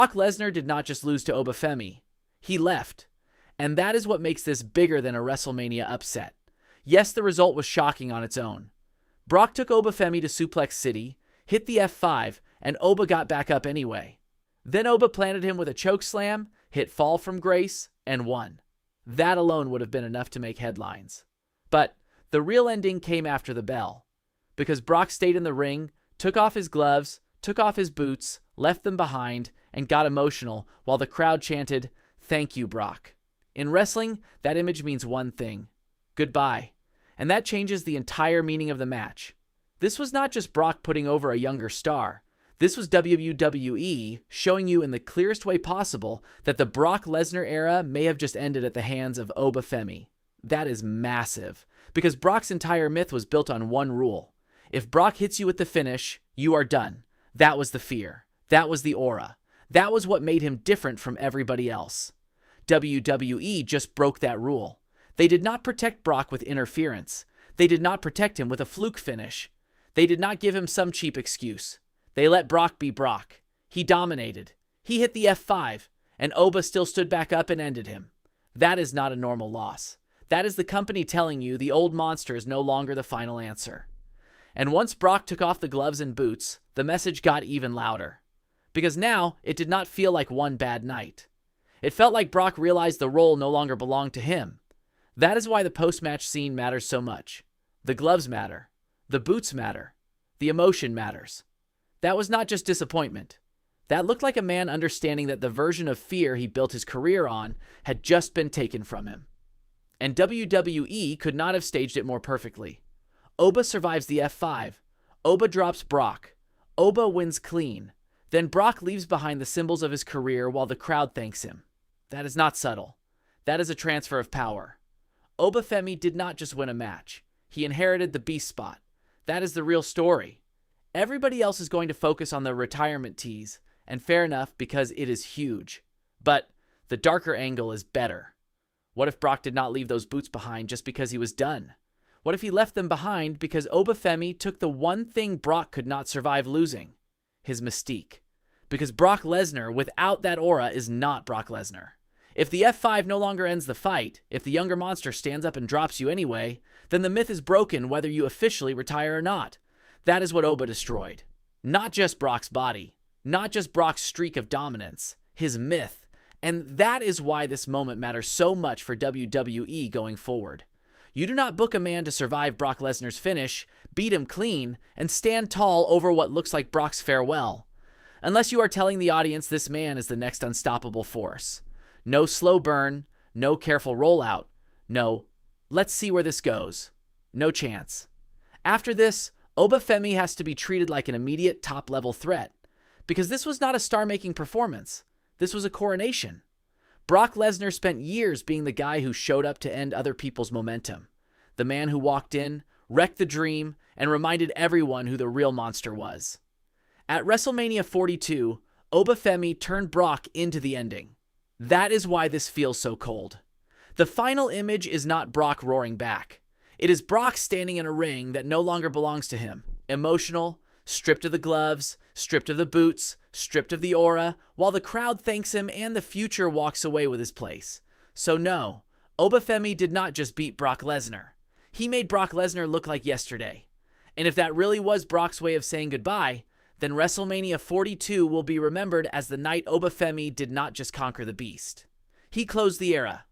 Brock Lesnar did not just lose to Oba Femi. He left. And that is what makes this bigger than a WrestleMania upset. Yes, the result was shocking on its own. Brock took Oba Femi to Suplex City, hit the F5, and Oba got back up anyway. Then Oba planted him with a chokeslam, hit Fall from Grace, and won. That alone would have been enough to make headlines. But the real ending came after the bell. Because Brock stayed in the ring, took off his gloves, took off his boots, left them behind, and got emotional while the crowd chanted, "Thank you, Brock." In wrestling, that image means one thing: goodbye. And that changes the entire meaning of the match. This was not just Brock putting over a younger star. This was WWE showing you in the clearest way possible that the Brock Lesnar era may have just ended at the hands of Oba Femi. That is massive, because Brock's entire myth was built on one rule. If Brock hits you with the finish, you are done. That was the fear. That was the aura. That was what made him different from everybody else. WWE just broke that rule. They did not protect Brock with interference. They did not protect him with a fluke finish. They did not give him some cheap excuse. They let Brock be Brock. He dominated. He hit the F5, and Oba still stood back up and ended him. That is not a normal loss. That is the company telling you the old monster is no longer the final answer. And once Brock took off the gloves and boots, the message got even louder. Because now, it did not feel like one bad night. It felt like Brock realized the role no longer belonged to him. That is why the post-match scene matters so much. The gloves matter. The boots matter. The emotion matters. That was not just disappointment. That looked like a man understanding that the version of fear he built his career on had just been taken from him. And WWE could not have staged it more perfectly. Oba survives the F5. Oba drops Brock. Oba wins clean. Then Brock leaves behind the symbols of his career while the crowd thanks him. That is not subtle. That is a transfer of power. Oba Femi did not just win a match. He inherited the beast spot. That is the real story. Everybody else is going to focus on the retirement tease, and fair enough because it is huge. But the darker angle is better. What if Brock did not leave those boots behind just because he was done? What if he left them behind because Oba Femi took the one thing Brock could not survive losing? His mystique. Because Brock Lesnar, without that aura, is not Brock Lesnar. If the F5 no longer ends the fight, if the younger monster stands up and drops you anyway, then the myth is broken whether you officially retire or not. That is what Oba destroyed. Not just Brock's body, not just Brock's streak of dominance, his myth. And that is why this moment matters so much for WWE going forward. You do not book a man to survive Brock Lesnar's finish, beat him clean, and stand tall over what looks like Brock's farewell. Unless you are telling the audience this man is the next unstoppable force. No slow burn, no careful rollout. No, let's see where this goes. No chance. After this, Oba Femi has to be treated like an immediate top-level threat. Because this was not a star-making performance. This was a coronation. Brock Lesnar spent years being the guy who showed up to end other people's momentum. The man who walked in, wrecked the dream, and reminded everyone who the real monster was. At WrestleMania 42, Oba Femi turned Brock into the ending. That is why this feels so cold. The final image is not Brock roaring back. It is Brock standing in a ring that no longer belongs to him. Emotional, stripped of the gloves, stripped of the boots, stripped of the aura, while the crowd thanks him and the future walks away with his place. So no, Oba Femi did not just beat Brock Lesnar. He made Brock Lesnar look like yesterday. And if that really was Brock's way of saying goodbye, then WrestleMania 42 will be remembered as the night Oba Femi did not just conquer the beast. He closed the era.